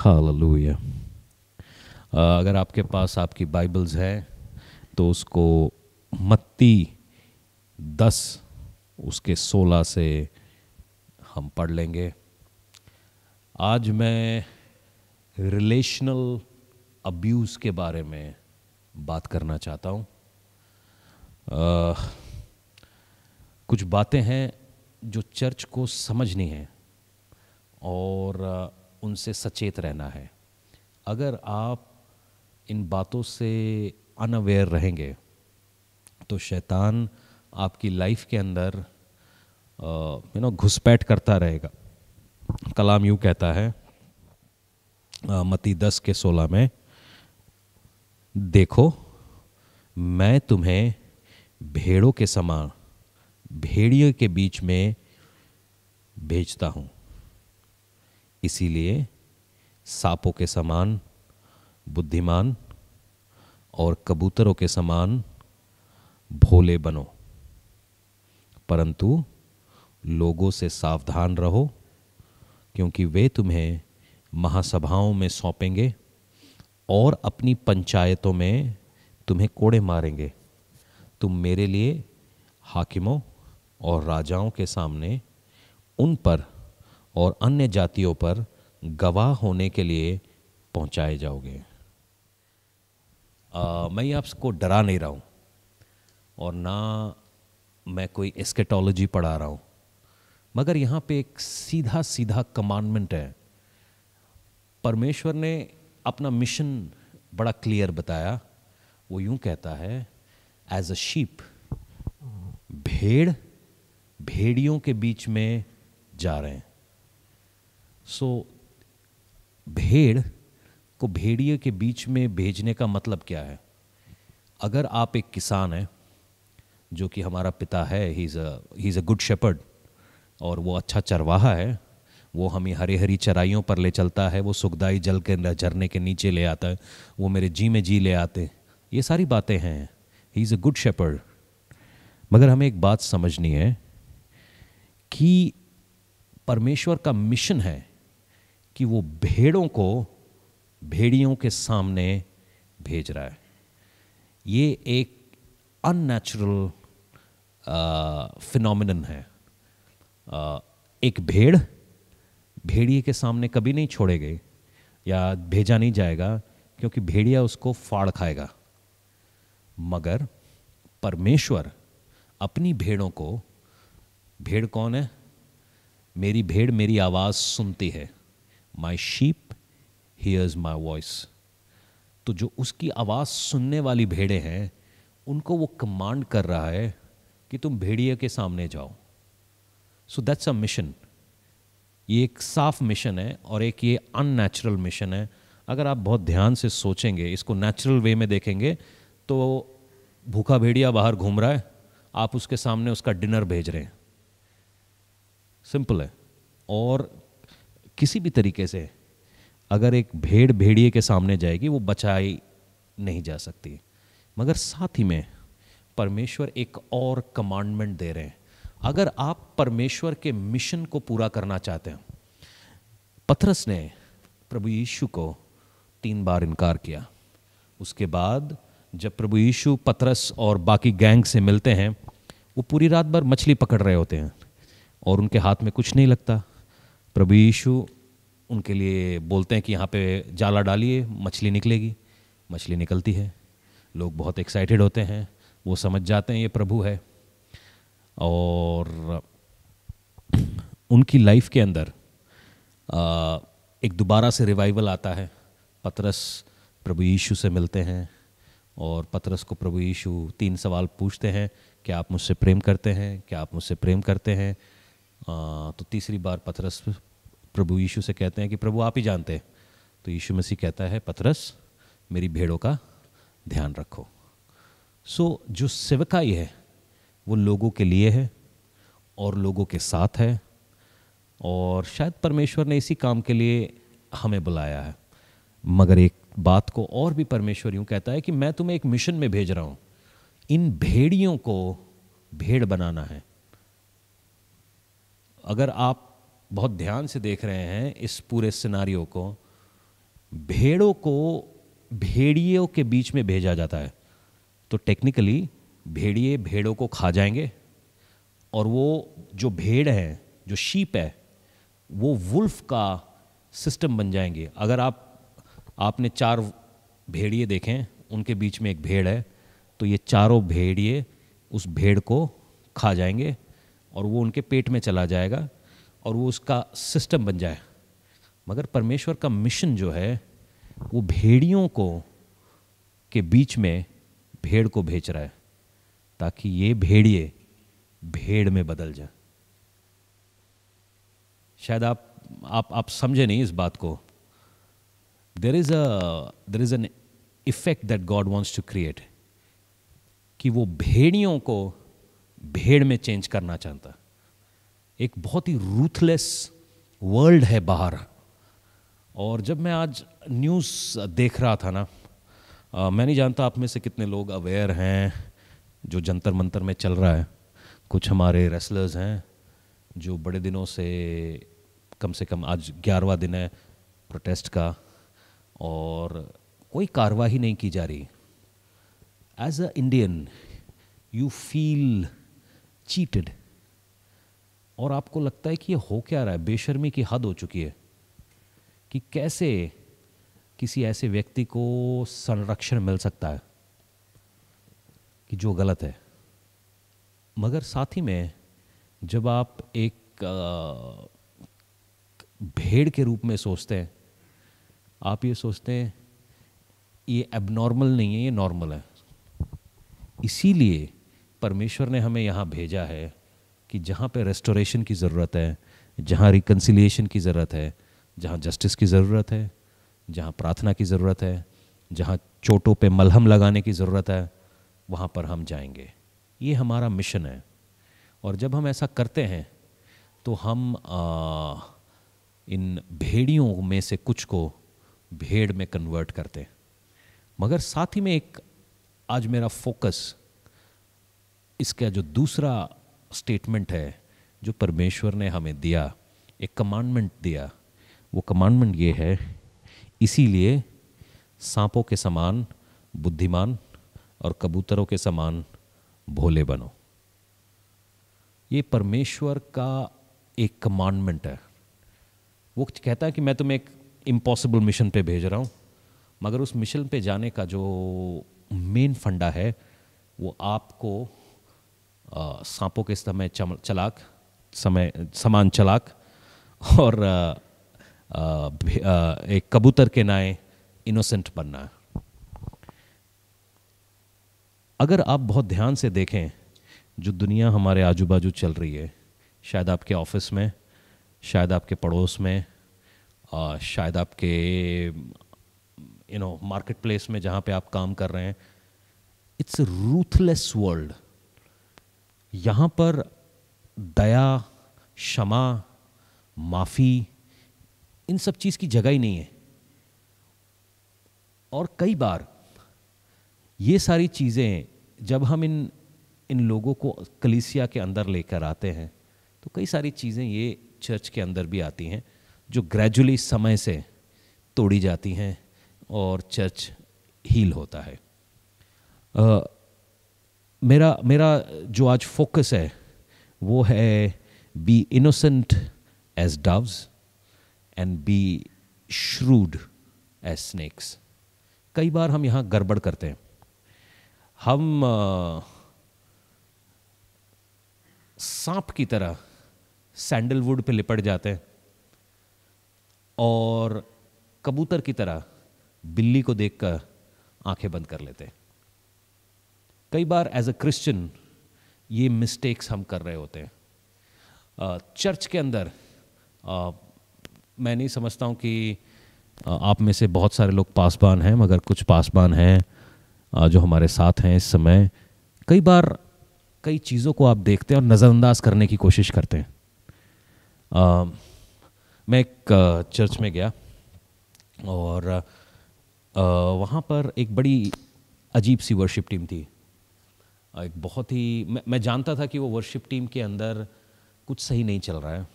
Hallelujah. अगर आपके पास आपकी बाइबल्स हैं तो उसको मत्ती 10 उसके 16 से हम पढ़ लेंगे। आज मैं रिलेशनल अब्यूज़ के बारे में बात करना चाहता हूँ। कुछ बातें हैं जो चर्च को समझनी है और उनसे सचेत रहना है। अगर आप इन बातों से अनअवेयर रहेंगे तो शैतान आपकी लाइफ के अंदर घुसपैठ करता रहेगा। कलाम यूँ कहता है मत्ती 10 के 16 में, देखो मैं तुम्हें भेड़ों के समान भेड़ियों के बीच में भेजता हूँ, इसीलिए सांपों के समान बुद्धिमान और कबूतरों के समान भोले बनो, परंतु लोगों से सावधान रहो, क्योंकि वे तुम्हें महासभाओं में सौंपेंगे और अपनी पंचायतों में तुम्हें कोड़े मारेंगे। तुम मेरे लिए हाकिमों और राजाओं के सामने उन पर और अन्य जातियों पर गवाह होने के लिए पहुंचाए जाओगे। मैं आपको डरा नहीं रहा हूँ और ना मैं कोई एस्केटोलॉजी पढ़ा रहा हूँ, मगर यहाँ पे एक सीधा सीधा कमांडमेंट है। परमेश्वर ने अपना मिशन बड़ा क्लियर बताया। वो यूँ कहता है, एज अ शीप, भेड़ियों के बीच में जा रहे हैं। भेड़ को भेड़िए के बीच में भेजने का मतलब क्या है? अगर आप एक किसान हैं, जो कि हमारा पिता है, he is a good shepherd, और वो अच्छा चरवाहा है, वो हमें हरी हरी चराइयों पर ले चलता है, वो सुखदाई जल के झरने के नीचे ले आता है, वो मेरे जी में जी ले आते, ये सारी बातें हैं। He is a good shepherd. मगर हमें एक बात समझनी है कि परमेश्वर का मिशन है कि वो भेड़ों को भेड़ियों के सामने भेज रहा है। ये एक अननेचुरल फिनोमिनन है। एक भेड़िए के सामने कभी नहीं छोड़े गए या भेजा नहीं जाएगा, क्योंकि भेड़िया उसको फाड़ खाएगा। मगर परमेश्वर अपनी भेड़ों को, भेड़ कौन है? मेरी भेड़ मेरी आवाज़ सुनती है। माई शीप हियर्स माई वॉइस। तो जो उसकी आवाज़ सुनने वाली भेड़ें हैं, उनको वो कमांड कर रहा है कि तुम भेड़िए के सामने जाओ। So that's a mission. ये एक साफ मिशन है और एक ये अननेचुरल मिशन है। अगर आप बहुत ध्यान से सोचेंगे, इसको नेचुरल वे में देखेंगे, तो भूखा भेड़िया बाहर घूम रहा है, आप उसके सामने उसका डिनर भेज रहे हैं। सिंपल है। और किसी भी तरीके से अगर एक भेड़ भेड़िए के सामने जाएगी, वो बचाई नहीं जा सकती। मगर साथ ही में परमेश्वर एक और कमांडमेंट दे रहे हैं। अगर आप परमेश्वर के मिशन को पूरा करना चाहते हैं, पतरस ने प्रभु यीशु को 3 बार इनकार किया। उसके बाद जब प्रभु यीशु पतरस और बाकी गैंग से मिलते हैं, वो पूरी रात भर मछली पकड़ रहे होते हैं और उनके हाथ में कुछ नहीं लगता। प्रभु यीशु उनके लिए बोलते हैं कि यहाँ पे जाला डालिए, मछली निकलेगी। मछली निकलती है। लोग बहुत एक्साइटेड होते हैं, वो समझ जाते हैं ये प्रभु है। और उनकी लाइफ के अंदर एक दोबारा से रिवाइवल आता है। पतरस प्रभु यीशु से मिलते हैं और पतरस को प्रभु यीशु 3 सवाल पूछते हैं, क्या आप मुझसे प्रेम करते हैं? क्या आप मुझसे प्रेम करते हैं? तो तीसरी बार पतरस प्रभु यीशु से कहते हैं कि प्रभु आप ही जानते हैं। तो यीशु मसीह कहता है, पतरस मेरी भेड़ों का ध्यान रखो। जो सेवकाई है वो लोगों के लिए है और लोगों के साथ है, और शायद परमेश्वर ने इसी काम के लिए हमें बुलाया है। मगर एक बात को और भी परमेश्वर यूँ कहता है कि मैं तुम्हें एक मिशन में भेज रहा हूँ। इन भेड़ियों को भेड़ बनाना है। अगर आप बहुत ध्यान से देख रहे हैं इस पूरे सिनारियो को, भेड़ों को भेड़ियों के बीच में भेजा जाता है, तो टेक्निकली भेड़िए भेड़ों को खा जाएंगे और वो जो भेड़ है, जो शीप है, वो वुल्फ का सिस्टम बन जाएंगे। अगर आपने 4 भेड़िए देखें, उनके बीच में एक भेड़ है, तो ये चारों भेड़िए उस भेड़ को खा जाएंगे और वो उनके पेट में चला जाएगा और वो उसका सिस्टम बन जाए। मगर परमेश्वर का मिशन जो है वो भेड़ियों को के बीच में भेड़ को भेज रहा है, ताकि ये भेड़िए भेड़ में बदल जाए। शायद आप समझे नहीं इस बात को। There is an effect that God wants to create, कि वो भेड़ियों को भेड़ में चेंज करना चाहता। एक बहुत ही रूथलेस वर्ल्ड है बाहर। और जब मैं आज न्यूज़ देख रहा था ना, मैं नहीं जानता आप में से कितने लोग अवेयर हैं जो जंतर मंतर में चल रहा है। कुछ हमारे रेसलर्स हैं जो बड़े दिनों से कम आज 11वां दिन है प्रोटेस्ट का, और कोई कार्रवाई नहीं की जा रही। As a Indian you feel cheated, और आपको लगता है कि ये हो क्या रहा है। बेशर्मी की हद हो चुकी है कि कैसे किसी ऐसे व्यक्ति को संरक्षण मिल सकता है कि जो गलत है। मगर साथ ही में जब आप एक भेड़ के रूप में सोचते हैं, आप ये सोचते हैं ये एबनॉर्मल नहीं है, ये नॉर्मल है। इसीलिए परमेश्वर ने हमें यहाँ भेजा है कि जहाँ पे रेस्टोरेशन की ज़रूरत है, जहाँ रिकन्सिलिएशन की ज़रूरत है, जहाँ जस्टिस की ज़रूरत है, जहाँ प्रार्थना की ज़रूरत है, जहाँ चोटों पे मलहम लगाने की ज़रूरत है, वहाँ पर हम जाएंगे। ये हमारा मिशन है। और जब हम ऐसा करते हैं तो हम इन भेड़ियों में से कुछ को भेड़ में कन्वर्ट करते हैं। मगर साथ ही में एक आज मेरा फोकस, इसका जो दूसरा स्टेटमेंट है जो परमेश्वर ने हमें दिया, एक कमांडमेंट दिया, वो कमांडमेंट ये है, इसीलिए सांपों के समान बुद्धिमान और कबूतरों के समान भोले बनो। ये परमेश्वर का एक कमांडमेंट है। वो कहता है कि मैं तुम्हें एक इम्पॉसिबल मिशन पे भेज रहा हूँ, मगर उस मिशन पे जाने का जो मेन फंडा है वो आपको सांपों के समान चलाक और एक कबूतर के नाए इनोसेंट बनना है। अगर आप बहुत ध्यान से देखें जो दुनिया हमारे आजू बाजू चल रही है, शायद आपके ऑफिस में, शायद आपके पड़ोस में, शायद आपके मार्केट प्लेस में जहाँ पे आप काम कर रहे हैं, इट्स अ रूथलेस वर्ल्ड। यहाँ पर दया, क्षमा, माफ़ी, इन सब चीज़ की जगह ही नहीं है। और कई बार ये सारी चीज़ें जब हम इन लोगों को कलीसिया के अंदर लेकर आते हैं तो कई सारी चीज़ें ये चर्च के अंदर भी आती हैं जो ग्रेजुअली समय से तोड़ी जाती हैं और चर्च हील होता है। मेरा जो आज फोकस है वो है be innocent as doves and be shrewd as snakes. कई बार हम यहाँ गड़बड़ करते हैं। हम सांप की तरह सैंडलवुड पे लिपट जाते हैं और कबूतर की तरह बिल्ली को देखकर आंखें बंद कर लेते हैं। कई बार एज अ क्रिश्चियन ये मिस्टेक्स हम कर रहे होते हैं। चर्च के अंदर मैं नहीं समझता हूँ कि आप में से बहुत सारे लोग पासबान हैं, मगर कुछ पासबान हैं जो हमारे साथ हैं इस समय। कई बार कई चीज़ों को आप देखते हैं और नज़रअंदाज करने की कोशिश करते हैं। मैं एक चर्च में गया और वहाँ पर एक बड़ी अजीब सी वर्शिप टीम थी। एक बहुत ही मैं जानता था कि वो वर्शिप टीम के अंदर कुछ सही नहीं चल रहा है,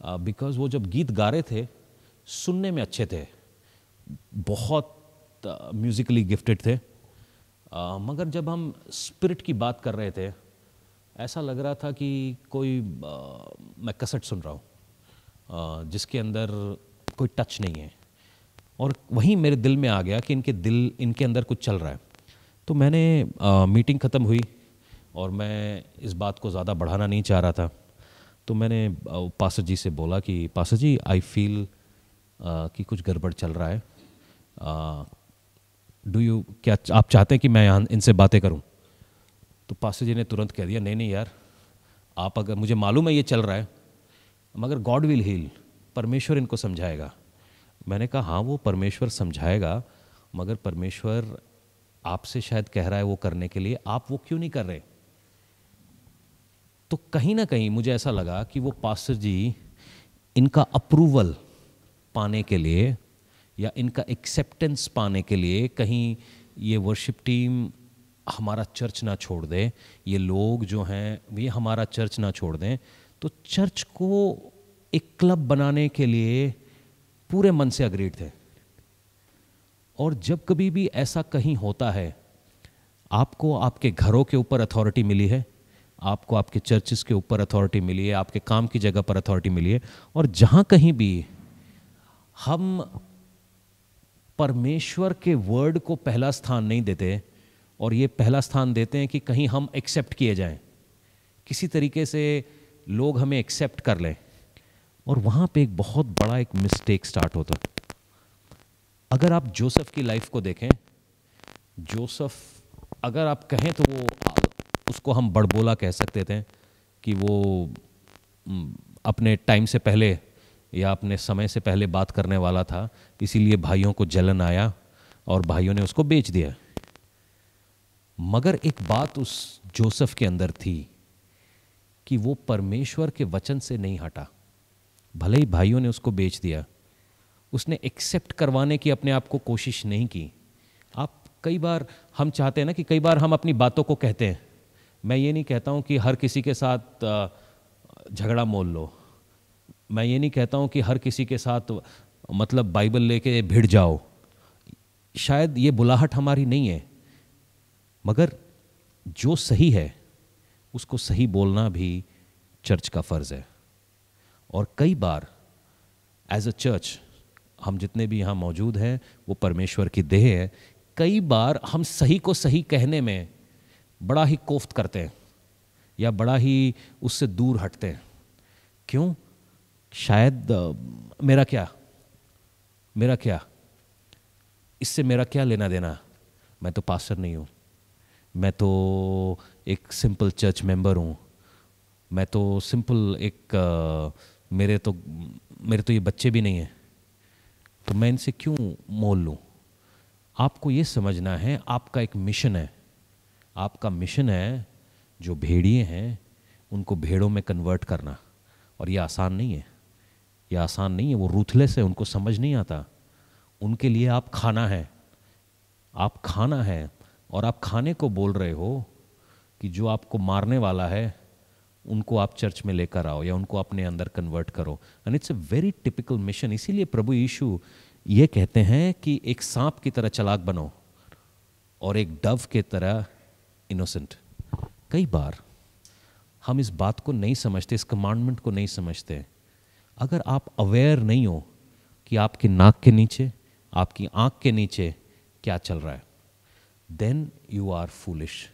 बिकॉज़ वो जब गीत गा रहे थे सुनने में अच्छे थे बहुत म्यूज़िकली गिफ्टेड थे, मगर जब हम स्पिरिट की बात कर रहे थे ऐसा लग रहा था कि कोई मैं कसट सुन रहा हूँ जिसके अंदर कोई टच नहीं है। और वहीं मेरे दिल में आ गया कि इनके अंदर कुछ चल रहा है। तो मैंने मीटिंग ख़त्म हुई और मैं इस बात को ज़्यादा बढ़ाना नहीं चाह रहा था, तो मैंने पास्टर जी से बोला कि पास्टर जी आई फील कि कुछ गड़बड़ चल रहा है, क्या आप चाहते हैं कि मैं यहाँ इनसे बातें करूँ? तो पास्टर जी ने तुरंत कह दिया, नहीं नहीं यार, आप अगर, मुझे मालूम है ये चल रहा है, मगर गॉड विल हील, परमेश्वर इनको समझाएगा। मैंने कहा हाँ वो परमेश्वर समझाएगा, मगर परमेश्वर आपसे शायद कह रहा है वो करने के लिए, आप वो क्यों नहीं कर रहे? तो कहीं ना कहीं मुझे ऐसा लगा कि वो पास्टर जी इनका अप्रूवल पाने के लिए या इनका एक्सेप्टेंस पाने के लिए कहीं ये वर्शिप टीम हमारा चर्च ना छोड़ दे, ये लोग जो हैं ये हमारा चर्च ना छोड़ दें, तो चर्च को एक क्लब बनाने के लिए पूरे मन से अग्रीड थे। और जब कभी भी ऐसा कहीं होता है, आपको आपके घरों के ऊपर अथॉरिटी मिली है, आपको आपके चर्चेस के ऊपर अथॉरिटी मिली है, आपके काम की जगह पर अथॉरिटी मिली है, और जहाँ कहीं भी हम परमेश्वर के वर्ड को पहला स्थान नहीं देते और ये पहला स्थान देते हैं कि कहीं हम एक्सेप्ट किए जाएं, किसी तरीके से लोग हमें एक्सेप्ट कर लें, और वहाँ पे एक बहुत बड़ा एक मिस्टेक स्टार्ट होता है। अगर आप जोसेफ की लाइफ को देखें, जोसेफ अगर आप कहें तो वो उसको हम बड़बोला कह सकते थे कि वो अपने टाइम से पहले या अपने समय से पहले बात करने वाला था, इसीलिए भाइयों को जलन आया और भाइयों ने उसको बेच दिया। मगर एक बात उस जोसेफ के अंदर थी कि वो परमेश्वर के वचन से नहीं हटा। भले ही भाइयों ने उसको बेच दिया, उसने एक्सेप्ट करवाने की अपने आप को कोशिश नहीं की। आप कई बार हम चाहते हैं ना कि कई बार हम अपनी बातों को कहते हैं, मैं ये नहीं कहता हूँ कि हर किसी के साथ झगड़ा मोल लो, मैं ये नहीं कहता हूँ कि हर किसी के साथ मतलब बाइबल लेके भिड़ जाओ, शायद ये बुलाहट हमारी नहीं है, मगर जो सही है उसको सही बोलना भी चर्च का फ़र्ज़ है। और कई बार एज अ चर्च हम जितने भी यहाँ मौजूद हैं वो परमेश्वर की देह है, कई बार हम सही को सही कहने में बड़ा ही कोफ्त करते हैं या बड़ा ही उससे दूर हटते हैं। क्यों? शायद मेरा क्या इससे मेरा क्या लेना देना, मैं तो पास्टर नहीं हूँ, मैं तो एक सिंपल चर्च मेंबर हूँ, मैं तो सिंपल एक मेरे तो ये बच्चे भी नहीं हैं, तो मैं इनसे क्यों मोल लूँ? आपको ये समझना है आपका एक मिशन है, आपका मिशन है जो भेड़िए हैं उनको भेड़ों में कन्वर्ट करना, और ये आसान नहीं है, ये आसान नहीं है। वो रूथलेस है, उनको समझ नहीं आता। उनके लिए आप खाना है और आप खाने को बोल रहे हो कि जो आपको मारने वाला है उनको आप चर्च में लेकर आओ या उनको अपने अंदर कन्वर्ट करो। And it's a very typical mission. इसीलिए प्रभु यीशु ये कहते हैं कि एक सांप की तरह चालाक बनो और एक डव के तरह इनोसेंट। कई बार हम इस बात को नहीं समझते, इस कमांडमेंट को नहीं समझते। अगर आप अवेयर नहीं हो कि आपकी नाक के नीचे, आपकी आंख के नीचे क्या चल रहा है, देन यू आर फूलिश।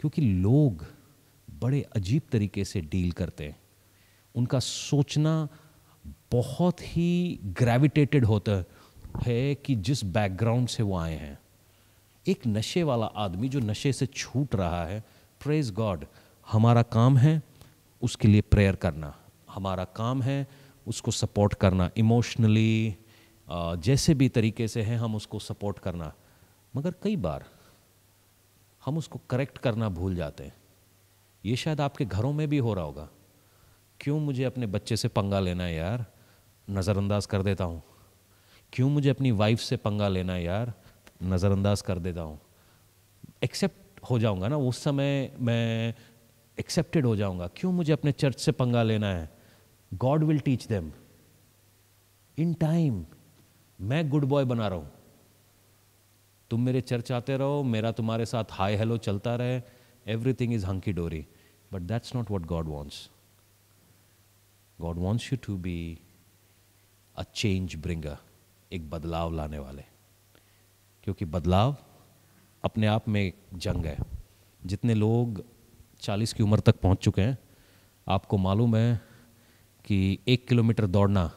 क्योंकि लोग बड़े अजीब तरीके से डील करते हैं, उनका सोचना बहुत ही ग्रेविटेटेड होता है कि जिस बैकग्राउंड से वो आए हैं। एक नशे वाला आदमी जो नशे से छूट रहा है, प्रेज गॉड, हमारा काम है उसके लिए प्रेयर करना, हमारा काम है उसको सपोर्ट करना इमोशनली, जैसे भी तरीके से है हम उसको सपोर्ट करना। मगर कई बार हम उसको करेक्ट करना भूल जाते हैं। ये शायद आपके घरों में भी हो रहा होगा। क्यों मुझे अपने बच्चे से पंगा लेना है यार, नज़रअंदाज कर देता हूँ। क्यों मुझे अपनी वाइफ से पंगा लेना है यार, नज़रअंदाज कर देता हूँ। एक्सेप्ट हो जाऊँगा ना, उस समय मैं एक्सेप्टेड हो जाऊँगा। क्यों मुझे अपने चर्च से पंगा लेना है? God will teach them in time, मैं गुड बॉय बना रहा हूँ, तुम मेरे चर्च आते रहो, मेरा तुम्हारे साथ हाय हेलो चलता रहे, everything is hunky dory. But that's not what God wants. God wants you to be a change bringer, एक बदलाव लाने वाले. क्योंकि बदलाव अपने आप में एक जंग है. जितने लोग 40 की उम्र तक पहुंच चुके हैं, आपको मालूम है कि 1 किलोमीटर दौड़ना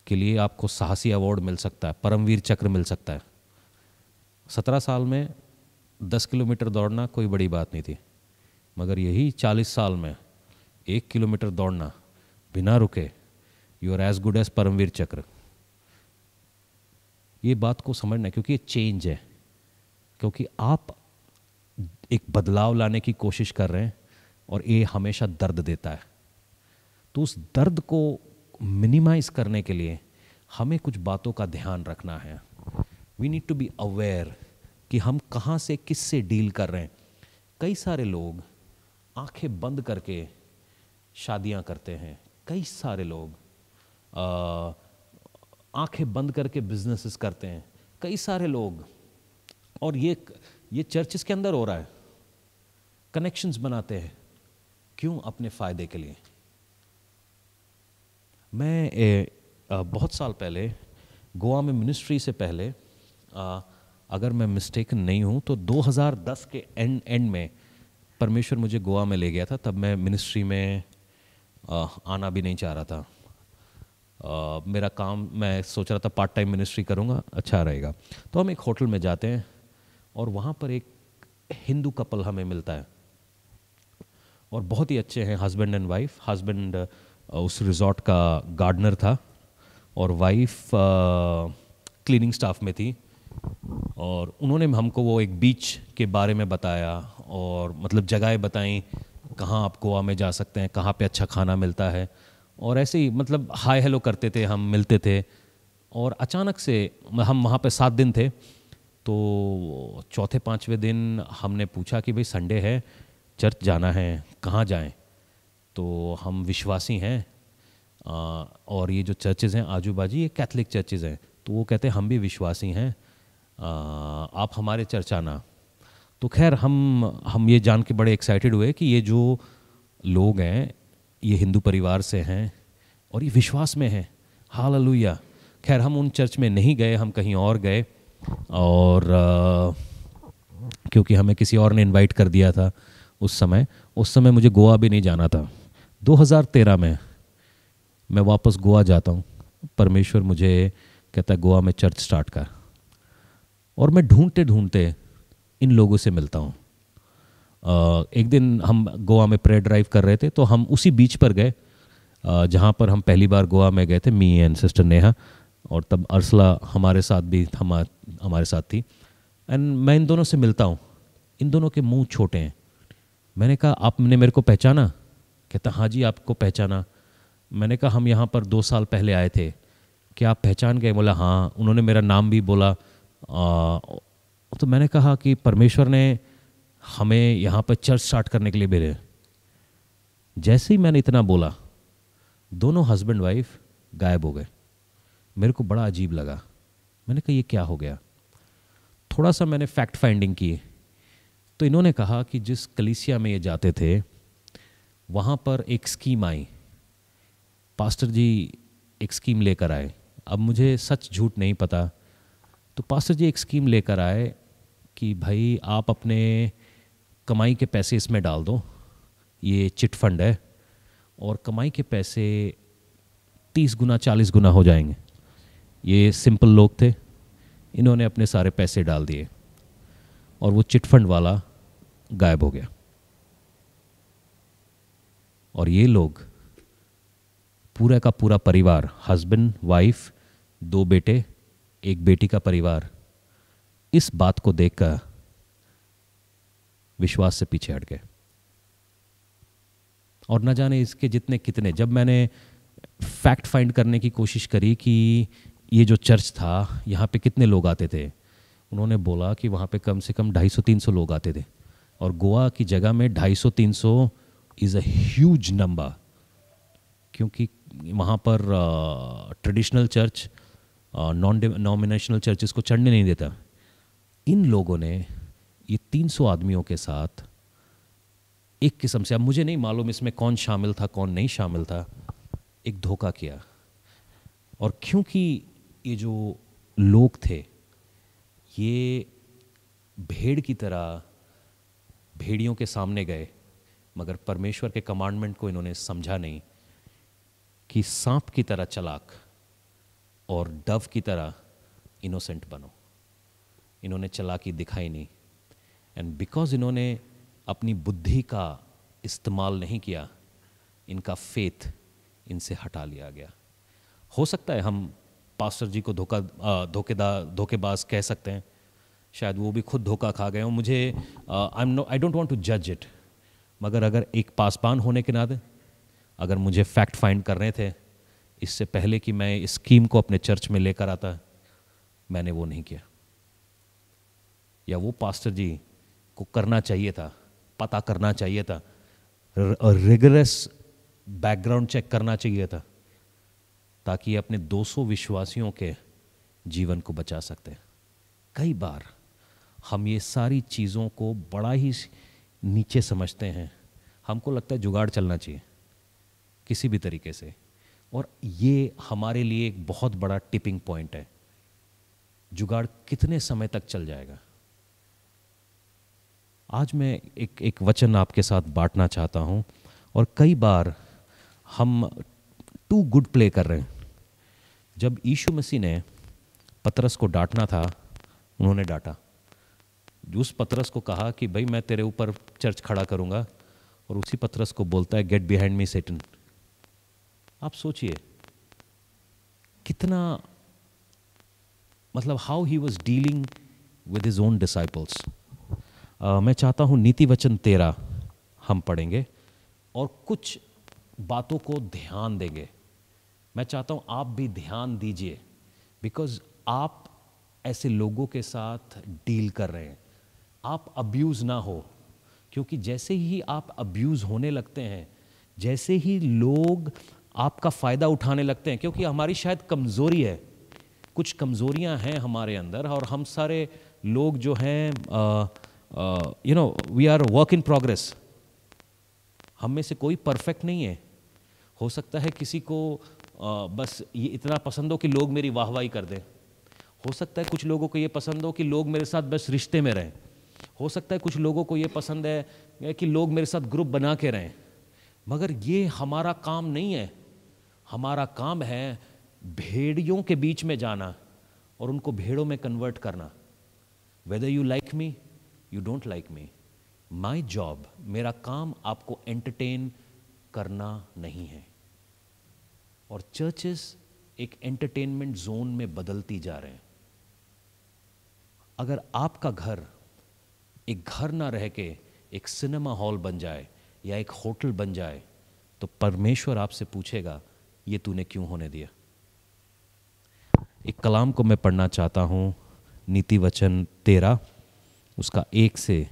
के लिए आपको साहसी अवार्ड मिल सकता है, परमवीर चक्र मिल सकता है. 17 साल में 10 किलोमीटर दौड़ना कोई बड़ी बात नहीं थी, मगर यही 40 साल में 1 किलोमीटर दौड़ना बिना रुके, you are as good as Paramvir Chakra. ये बात को समझना है, क्योंकि ये चेंज है, क्योंकि आप एक बदलाव लाने की कोशिश कर रहे हैं और ये हमेशा दर्द देता है. तो उस दर्द को मिनिमाइज करने के लिए हमें कुछ बातों का ध्यान रखना है. We need to be aware कि हम कहाँ से किस से डील कर रहे हैं. कई सारे लोग आंखें बंद करके शादियां करते हैं, कई सारे लोग आंखें बंद करके बिजनेसेस करते हैं, कई सारे लोग, और ये चर्चेस के अंदर हो रहा है, कनेक्शंस बनाते हैं. क्यों? अपने फ़ायदे के लिए. मैं बहुत साल पहले गोवा में मिनिस्ट्री से पहले, अगर मैं मिस्टेकन नहीं हूँ तो 2010 के एंड में परमेश्वर मुझे गोवा में ले गया था. तब मैं मिनिस्ट्री में आना भी नहीं चाह रहा था. मेरा काम, मैं सोच रहा था पार्ट टाइम मिनिस्ट्री करूँगा, अच्छा रहेगा. तो हम एक होटल में जाते हैं और वहाँ पर एक हिंदू कपल हमें मिलता है और बहुत ही अच्छे हैं, हस्बैंड एंड वाइफ. हस्बैंड उस रिजॉर्ट का गार्डनर था और वाइफ क्लीनिंग स्टाफ में थी. और उन्होंने हमको वो एक बीच के बारे में बताया और मतलब जगहें बताई कहाँ आप गोवा में जा सकते हैं, कहाँ पे अच्छा खाना मिलता है. और ऐसे ही मतलब हाय हेलो करते थे, हम मिलते थे. और अचानक से हम वहाँ पे 7 दिन थे, तो चौथे 5वें दिन हमने पूछा कि भाई संडे है, चर्च जाना है, कहाँ जाएं. तो हम विश्वासी हैं और ये जो चर्चेज़ हैं आजू बाजू ये कैथलिक चर्चेज़ हैं. तो वो कहते हैं हम भी विश्वासी हैं, आप हमारे चर्च आना. तो खैर हम ये जान के बड़े एक्साइटेड हुए कि ये जो लोग हैं ये हिंदू परिवार से हैं और ये विश्वास में हैं. हालेलुया. खैर हम उन चर्च में नहीं गए, हम कहीं और गए. और क्योंकि हमें किसी और ने इनवाइट कर दिया था उस समय मुझे गोवा भी नहीं जाना था. 2013 में मैं वापस गोवा जाता हूँ. परमेश्वर मुझे कहता है गोवा में चर्च स्टार्ट कर. और मैं ढूंढते ढूंढते इन लोगों से मिलता हूँ. एक दिन हम गोवा में प्रेयर ड्राइव कर रहे थे, तो हम उसी बीच पर गए जहाँ पर हम पहली बार गोवा में गए थे, मी एंड सिस्टर नेहा. और तब अर्सला हमारे साथ भी हमारे साथ थी. एंड मैं इन दोनों से मिलता हूँ. इन दोनों के मुंह छोटे हैं. मैंने कहा आपने मेरे को पहचाना? कहता हाँ जी आपको पहचाना. मैंने कहा हम यहाँ पर 2 साल पहले आए थे, क्या आप पहचान गए? बोला हाँ. उन्होंने मेरा नाम भी बोला. तो मैंने कहा कि परमेश्वर ने हमें यहाँ पर चर्च स्टार्ट करने के लिए भेजे. जैसे ही मैंने इतना बोला, दोनों हस्बैंड वाइफ गायब हो गए. मेरे को बड़ा अजीब लगा. मैंने कहा ये क्या हो गया? थोड़ा सा मैंने फैक्ट फाइंडिंग की तो इन्होंने कहा कि जिस कलीसिया में ये जाते थे वहाँ पर एक स्कीम आई, पास्टर जी एक स्कीम लेकर आए. अब मुझे सच झूठ नहीं पता, तो पास्टर जी एक स्कीम लेकर आए कि भाई आप अपने कमाई के पैसे इसमें डाल दो, ये चिट फंड है, और कमाई के पैसे 30 गुना 40 गुना हो जाएंगे. ये सिंपल लोग थे, इन्होंने अपने सारे पैसे डाल दिए और वो चिट फंड वाला गायब हो गया. और ये लोग पूरा का पूरा परिवार, हस्बैंड वाइफ 2 बेटे 1 बेटी का परिवार, इस बात को देखकर विश्वास से पीछे हट गए. और न जाने इसके जितने कितने, जब मैंने फैक्ट फाइंड करने की कोशिश करी कि ये जो चर्च था यहाँ पे कितने लोग आते थे, उन्होंने बोला कि वहाँ पे कम से कम 250-300 लोग आते थे. और गोवा की जगह में 250-300 इज़ अ ह्यूज नंबर, क्योंकि वहाँ पर traditional church non denominational churches को चढ़ने नहीं देता। इन लोगों ने ये 300 आदमियों के साथ एक किस्म से, अब मुझे नहीं मालूम इसमें कौन शामिल था कौन नहीं शामिल था, एक धोखा किया। और क्योंकि ये जो लोग थे ये भेड़ की तरह भेड़ियों के सामने गए, मगर परमेश्वर के कमांडमेंट को इन्होंने समझा नहीं कि सांप की तरह चालाक और डव की तरह इनोसेंट बनो। इन्होंने चालाकी दिखाई नहीं, एंड बिकॉज इन्होंने अपनी बुद्धि का इस्तेमाल नहीं किया, इनका फेथ इनसे हटा लिया गया। हो सकता है हम पास्टर जी को धोखेबाज कह सकते हैं, शायद वो भी खुद धोखा खा गए हों। मुझे आई डोंट वांट टू जज इट, मगर अगर एक पासबान होने के नाते अगर मुझे फैक्ट फाइंड करने थे इससे पहले कि मैं इस स्कीम को अपने चर्च में लेकर आता, मैंने वो नहीं किया। या वो पास्टर जी को करना चाहिए था, पता करना चाहिए था, रिगरस बैकग्राउंड चेक करना चाहिए था, ताकि अपने 200 विश्वासियों के जीवन को बचा सकते हैं। कई बार हम ये सारी चीज़ों को बड़ा ही नीचे समझते हैं। हमको लगता है जुगाड़ चलना चाहिए किसी भी तरीके से, और ये हमारे लिए एक बहुत बड़ा टिपिंग पॉइंट है। जुगाड़ कितने समय तक चल जाएगा? आज मैं एक वचन आपके साथ बांटना चाहता हूँ, और कई बार हम टू गुड प्ले कर रहे हैं। जब यीशु मसीह ने पतरस को डांटना था, उन्होंने डांटा। उस पतरस को कहा कि भाई मैं तेरे ऊपर चर्च खड़ा करूँगा, और उसी पतरस को बोलता है गेट बिहाइंड मी सेटन। आप सोचिए कितना, मतलब how he was dealing with his own disciples. मैं चाहता हूँ नीति वचन 13 हम पढ़ेंगे और कुछ बातों को ध्यान देंगे। मैं चाहता हूँ आप भी ध्यान दीजिए, बिकॉज आप ऐसे लोगों के साथ डील कर रहे हैं। आप अब्यूज़ ना हो, क्योंकि जैसे ही आप अब्यूज़ होने लगते हैं, जैसे ही लोग आपका फ़ायदा उठाने लगते हैं, क्योंकि हमारी शायद कमज़ोरी है, कुछ कमज़ोरियां हैं हमारे अंदर, और हम सारे लोग जो हैं we are work in progress. हम में से कोई परफेक्ट नहीं है। हो सकता है किसी को बस ये इतना पसंद हो कि लोग मेरी वाहवाही कर दें। हो सकता है कुछ लोगों को ये पसंद हो कि लोग मेरे साथ बस रिश्ते में रहें। हो सकता है कुछ लोगों को ये पसंद है कि लोग मेरे साथ ग्रुप बना के रहें। मगर ये हमारा काम नहीं है। हमारा काम है भेड़ियों के बीच में जाना और उनको भेड़ों में कन्वर्ट करना। Whether you like me, you don't like me, my job, मेरा काम आपको एंटरटेन करना नहीं है। और चर्चेस एक एंटरटेनमेंट जोन में बदलती जा रहे हैं। अगर आपका घर एक घर ना रह के एक सिनेमा हॉल बन जाए या एक होटल बन जाए, तो परमेश्वर आपसे पूछेगा ये तूने क्यों होने दिया। एक कलाम को मैं पढ़ना चाहता हूँ, नीति वचन 13 उसका 1 से।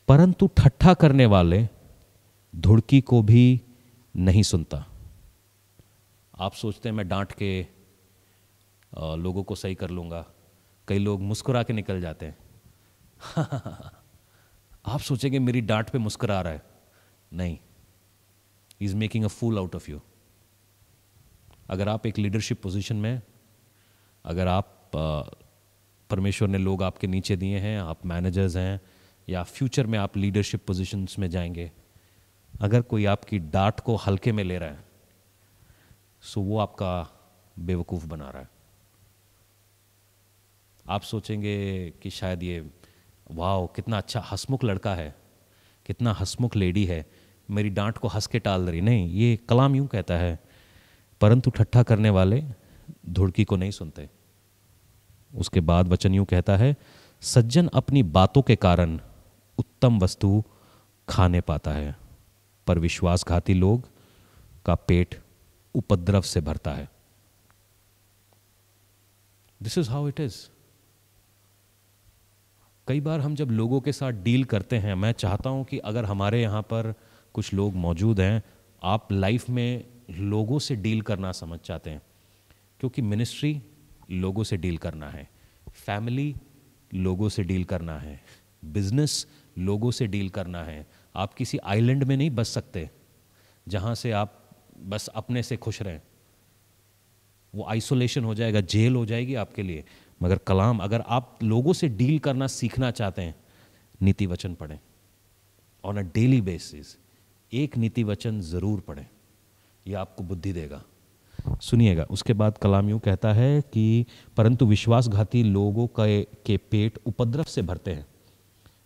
परंतु ठट्ठा करने वाले धुड़की को भी नहीं सुनता। आप सोचते हैं मैं डांट के लोगों को सही कर लूँगा। कई लोग मुस्कुरा के निकल जाते हैं। आप सोचेंगे मेरी डांट पे मुस्कुरा रहा है। नहीं, he is making a fool out of you. अगर आप एक लीडरशिप पोजीशन में, अगर आप परमेश्वर ने लोग आपके नीचे दिए हैं, आप मैनेजर्स हैं, या फ्यूचर में आप लीडरशिप पोजीशंस में जाएंगे, अगर कोई आपकी डांट को हल्के में ले रहा है, सो वो आपका बेवकूफ़ बना रहा है। आप सोचेंगे कि शायद ये वाह कितना अच्छा हंसमुख लड़का है, कितना हंसमुख लेडी है, मेरी डांट को हंस के टाल रही। नहीं, ये कलाम यूं कहता है, परंतु ठट्ठा करने वाले धुड़की को नहीं सुनते। उसके बाद वचन यूं कहता है, सज्जन अपनी बातों के कारण उत्तम वस्तु खाने पाता है, पर विश्वासघाती लोग का पेट उपद्रव से भरता है। This is how it is. कई बार हम जब लोगों के साथ डील करते हैं, मैं चाहता हूं कि अगर हमारे यहाँ पर कुछ लोग मौजूद हैं, आप लाइफ में लोगों से डील करना समझ चाहते हैं, क्योंकि मिनिस्ट्री लोगों से डील करना है, फैमिली लोगों से डील करना है, बिजनेस लोगों से डील करना है। आप किसी आइलैंड में नहीं बस सकते जहाँ से आप बस अपने से खुश रहें, वो आइसोलेशन हो जाएगा, जेल हो जाएगी आपके लिए। मगर कलाम, अगर आप लोगों से डील करना सीखना चाहते हैं, नीति वचन पढ़ें ऑन अ डेली बेसिस। एक नीति वचन ज़रूर पढ़ें, यह आपको बुद्धि देगा। सुनिएगा, उसके बाद कलाम यूँ कहता है कि परंतु विश्वासघाती लोगों के पेट उपद्रव से भरते हैं।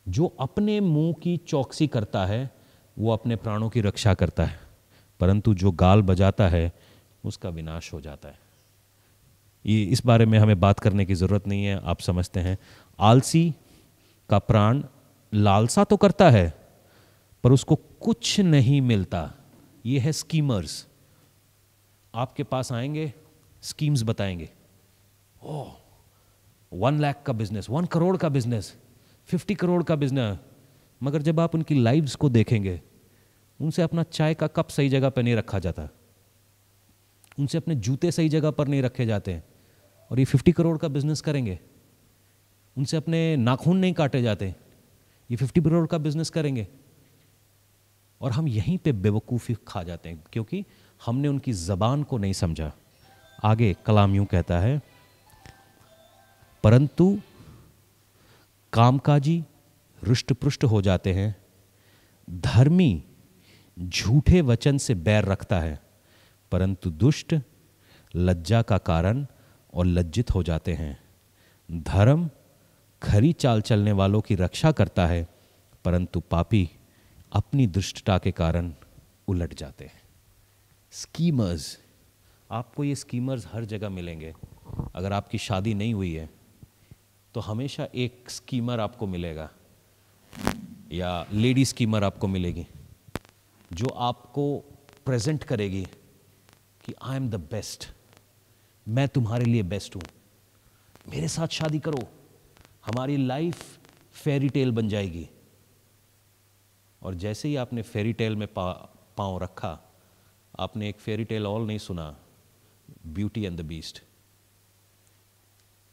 जो अपने मुंह की चौकसी करता है वो अपने प्राणों की रक्षा करता है, परंतु जो गाल बजाता है उसका विनाश हो जाता है। ये इस बारे में हमें बात करने की ज़रूरत नहीं है, आप समझते हैं। आलसी का प्राण लालसा तो करता है पर उसको कुछ नहीं मिलता। ये है स्कीमर्स। आपके पास आएंगे, स्कीम्स बताएंगे, ओह 1 लाख का बिजनेस, 1 करोड़ का बिजनेस, 50 करोड़ का बिजनेस। मगर जब आप उनकी लाइव्स को देखेंगे, उनसे अपना चाय का कप सही जगह पर नहीं रखा जाता, उनसे अपने जूते सही जगह पर नहीं रखे जाते हैं, और ये 50 करोड़ का बिजनेस करेंगे। उनसे अपने नाखून नहीं काटे जाते, ये 50 करोड़ का बिजनेस करेंगे। और हम यहीं पे बेवकूफ़ी खा जाते हैं क्योंकि हमने उनकी ज़बान को नहीं समझा। आगे कलाम यूं कहता है, परंतु कामकाजी रुष्ट-पुष्ट हो जाते हैं, धर्मी झूठे वचन से बैर रखता है, परंतु दुष्ट लज्जा का कारण और लज्जित हो जाते हैं। धर्म खरी चाल चलने वालों की रक्षा करता है, परंतु पापी अपनी दुष्टता के कारण उलट जाते हैं। स्कीमर्स, आपको ये स्कीमर्स हर जगह मिलेंगे। अगर आपकी शादी नहीं हुई है तो हमेशा एक स्कीमर आपको मिलेगा, या लेडी स्कीमर आपको मिलेगी, जो आपको प्रेजेंट करेगी कि आई एम द बेस्ट, मैं तुम्हारे लिए बेस्ट हूँ, मेरे साथ शादी करो, हमारी लाइफ फेरी टेल बन जाएगी। और जैसे ही आपने फेरी टेल में पाँव रखा, आपने एक फेरी टेल और नहीं सुना, beauty and the beast.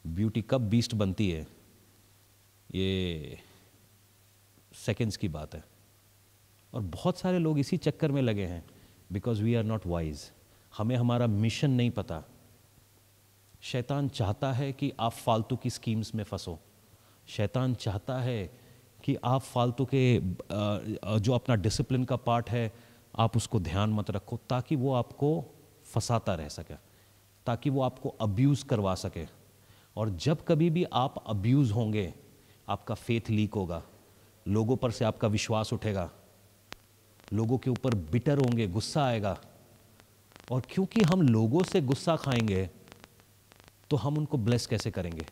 Beauty कब बीस्ट बनती है ये सेकेंड्स की बात है। और बहुत सारे लोग इसी चक्कर में लगे हैं, because we are not wise. हमें हमारा मिशन नहीं पता। शैतान चाहता है कि आप फालतू की स्कीम्स में फंसो। शैतान चाहता है कि आप फालतू के जो अपना डिसिप्लिन का पार्ट है आप उसको ध्यान मत रखो, ताकि वो आपको फंसाता रह सके, ताकि वो आपको अब्यूज़ करवा सके। और जब कभी भी आप अब्यूज़ होंगे, आपका फेथ लीक होगा, लोगों पर से आपका विश्वास उठेगा, लोगों के ऊपर बिटर होंगे, गुस्सा आएगा। और क्योंकि हम लोगों से गुस्सा खाएंगे तो हम उनको ब्लेस कैसे करेंगे?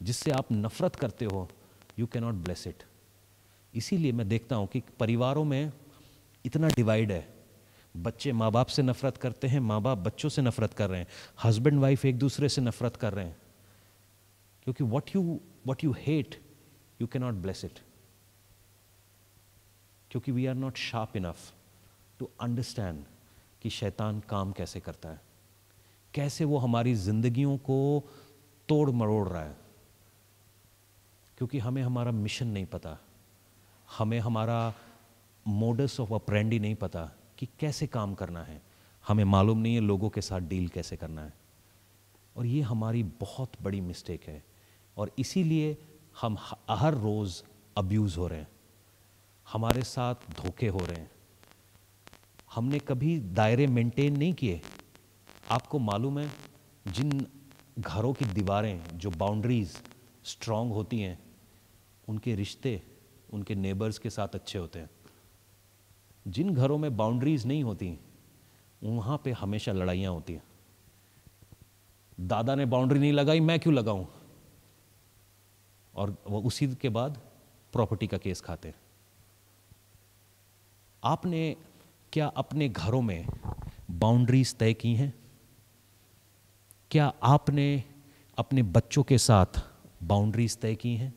जिससे आप नफरत करते हो, you can not bless it. इसीलिए मैं देखता हूँ कि परिवारों में इतना डिवाइड है। बच्चे माँ बाप से नफरत करते हैं, माँ बाप बच्चों से नफरत कर रहे हैं, हस्बैंड वाइफ एक दूसरे से नफरत कर रहे हैं, क्योंकि what you hate you cannot bless it, क्योंकि we are not sharp enough to understand कि शैतान काम कैसे करता है, कैसे वो हमारी जिंदगियों को तोड़ मरोड़ रहा है। क्योंकि हमें हमारा मिशन नहीं पता, हमें हमारा मोडस ऑफ ऑपरेंडी नहीं पता कि कैसे काम करना है, हमें मालूम नहीं है लोगों के साथ डील कैसे करना है। और ये हमारी बहुत बड़ी मिस्टेक है, और इसीलिए हम हर रोज़ अब्यूज़ हो रहे हैं, हमारे साथ धोखे हो रहे हैं। हमने कभी दायरे मेंटेन नहीं किए। आपको मालूम है, जिन घरों की दीवारें, जो बाउंड्रीज स्ट्रांग होती हैं, उनके रिश्ते उनके नेबर्स के साथ अच्छे होते हैं। जिन घरों में बाउंड्रीज नहीं होती, वहाँ पे हमेशा लड़ाइयाँ होती हैं। दादा ने बाउंड्री नहीं लगाई, मैं क्यों लगाऊं? और वो उसी के बाद प्रॉपर्टी का केस खाते हैं। आपने क्या अपने घरों में बाउंड्रीज तय की हैं? क्या आपने अपने बच्चों के साथ बाउंड्रीज तय की हैं?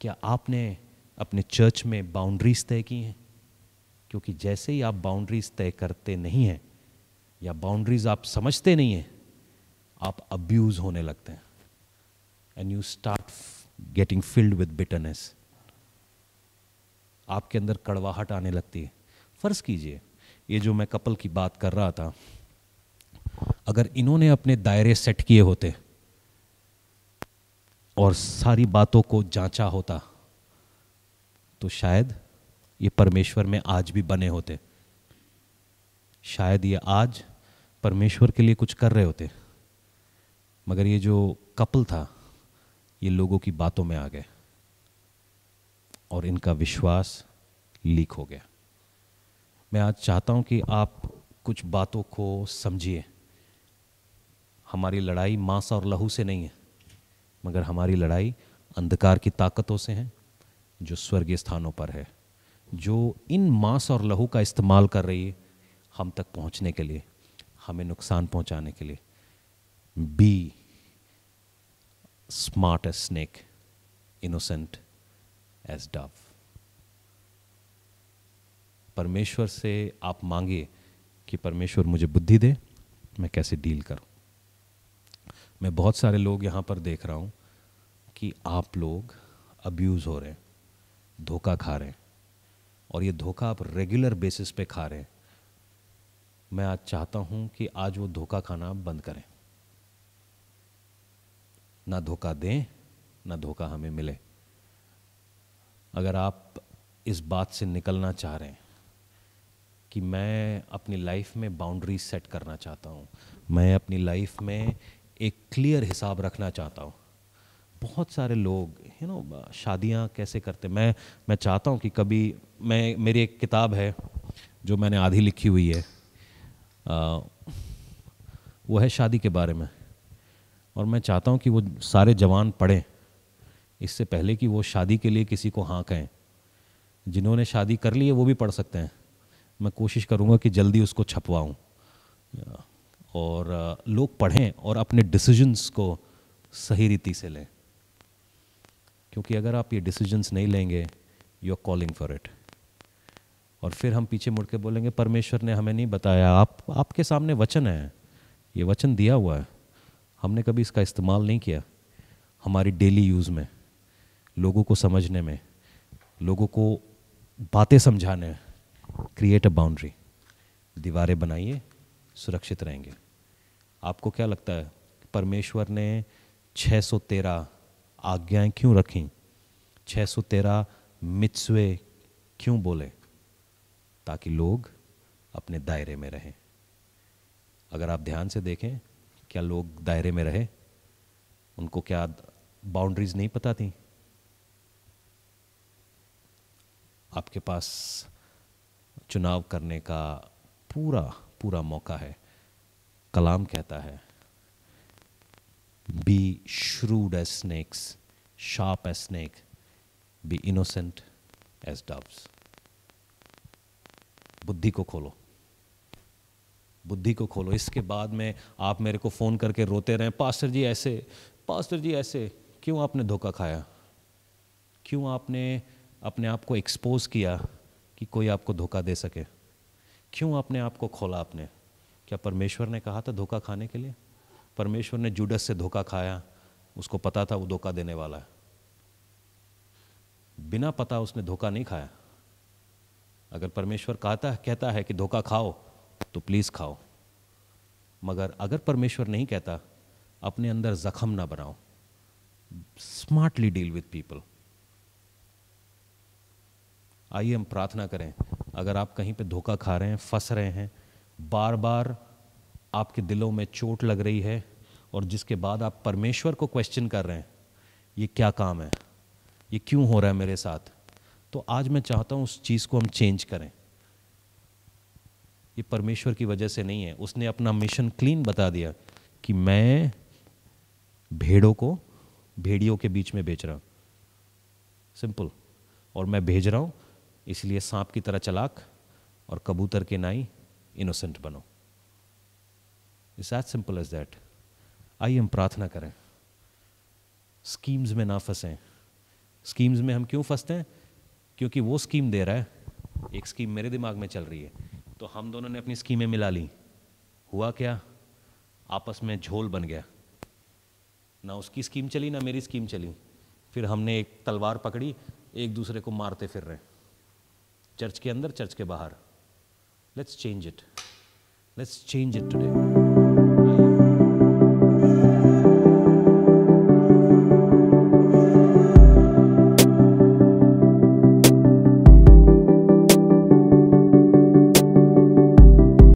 क्या आपने अपने चर्च में बाउंड्रीज तय की हैं? क्योंकि जैसे ही आप बाउंड्रीज तय करते नहीं हैं, या बाउंड्रीज आप समझते नहीं हैं, आप अब्यूज होने लगते हैं, and you start getting filled with bitterness. आपके अंदर कड़वाहट आने लगती है। फर्ज कीजिए ये जो मैं कपल की बात कर रहा था, अगर इन्होंने अपने दायरे सेट किए होते और सारी बातों को जांचा होता तो शायद ये परमेश्वर में आज भी बने होते, शायद ये आज परमेश्वर के लिए कुछ कर रहे होते। मगर ये जो कपल था ये लोगों की बातों में आ गए और इनका विश्वास लीक हो गया। मैं आज चाहता हूं कि आप कुछ बातों को समझिए। हमारी लड़ाई मांस और लहू से नहीं है, मगर हमारी लड़ाई अंधकार की ताकतों से है जो स्वर्गीय स्थानों पर है, जो इन मांस और लहू का इस्तेमाल कर रही है हम तक पहुंचने के लिए, हमें नुकसान पहुंचाने के लिए। Be smart as snake, innocent as dove. परमेश्वर से आप मांगिए कि परमेश्वर मुझे बुद्धि दे, मैं कैसे डील करूं। मैं बहुत सारे लोग यहां पर देख रहा हूं कि आप लोग अब्यूज हो रहे हैं, धोखा खा रहे हैं, और ये धोखा आप रेगुलर बेसिस पे खा रहे हैं। मैं आज चाहता हूं कि आज वो धोखा खाना बंद करें। ना धोखा दें, ना धोखा हमें मिले। अगर आप इस बात से निकलना चाह रहे हैं कि मैं अपनी लाइफ में बाउंड्रीज सेट करना चाहता हूँ, मैं अपनी लाइफ में एक क्लियर हिसाब रखना चाहता हूँ। बहुत सारे लोग शादियाँ कैसे करते, मैं चाहता हूँ कि कभी मेरी एक किताब है जो मैंने आधी लिखी हुई है, वो है शादी के बारे में, और मैं चाहता हूँ कि वो सारे जवान पढ़ें इससे पहले कि वो शादी के लिए किसी को हाँ कहें। जिन्होंने शादी कर ली है वो भी पढ़ सकते हैं। मैं कोशिश करूँगा कि जल्दी उसको छपवाऊँ और लोग पढ़ें और अपने डिसीजंस को सही रीति से लें, क्योंकि अगर आप ये डिसीजंस नहीं लेंगे you are calling for it, और फिर हम पीछे मुड़ के बोलेंगे परमेश्वर ने हमें नहीं बताया। आपके सामने वचन है, ये वचन दिया हुआ है, हमने कभी इसका इस्तेमाल नहीं किया हमारी डेली यूज़ में, लोगों को समझने में, लोगों को बातें समझाने में। क्रिएट अ बाउंड्री, दीवारें बनाइए, सुरक्षित रहेंगे। आपको क्या लगता है परमेश्वर ने 613 आज्ञाएं क्यों रखी, 613 मित्स्वे क्यों बोले? ताकि लोग अपने दायरे में रहें। अगर आप ध्यान से देखें, क्या लोग दायरे में रहे? उनको क्या बाउंड्रीज नहीं पता थी? आपके पास चुनाव करने का पूरा पूरा मौका है। कलाम कहता है B shrewd as snakes, sharp as snake, be innocent as doves। बुद्धि को खोलो, बुद्धि को खोलो। इसके बाद में आप मेरे को फ़ोन करके रोते रहें, पास्टर जी ऐसे, पास्टर जी ऐसे। क्यों आपने धोखा खाया? क्यों आपने अपने आप को एक्सपोज किया कि कोई आपको धोखा दे सके? क्यों अपने आप को खोला आपने? क्या परमेश्वर ने कहा था धोखा खाने के लिए? परमेश्वर ने जूडस से धोखा खाया, उसको पता था वो धोखा देने वाला है। बिना पता उसने धोखा नहीं खाया। अगर परमेश्वर कहता है कि धोखा खाओ तो प्लीज़ खाओ, मगर अगर परमेश्वर नहीं कहता, अपने अंदर जख्म ना बनाओ। Smartly deal with people. आइए हम प्रार्थना करें। अगर आप कहीं पे धोखा खा रहे हैं, फंस रहे हैं, बार बार आपके दिलों में चोट लग रही है, और जिसके बाद आप परमेश्वर को क्वेश्चन कर रहे हैं, ये क्या काम है, ये क्यों हो रहा है मेरे साथ, तो आज मैं चाहता हूं उस चीज़ को हम चेंज करें। ये परमेश्वर की वजह से नहीं है। उसने अपना मिशन क्लीन बता दिया कि मैं भेड़ों को भेड़ियों के बीच में बेच रहा हूं, सिंपल। और मैं भेज रहा हूं इसलिए सांप की तरह चालाक और कबूतर के नाई इनोसेंट बनो। It's as simple as that. आइए हम प्रार्थना करें। स्कीम्स में ना फंसें। स्कीम्स में हम क्यों फंसते हैं? क्योंकि वो स्कीम दे रहा है, एक स्कीम मेरे दिमाग में चल रही है, तो हम दोनों ने अपनी स्कीमें मिला ली। हुआ क्या? आपस में झोल बन गया। ना उसकी स्कीम चली ना मेरी स्कीम चली। फिर हमने एक तलवार पकड़ी, एक दूसरे को मारते फिर रहे, चर्च के अंदर, चर्च के बाहर। Let's change it today.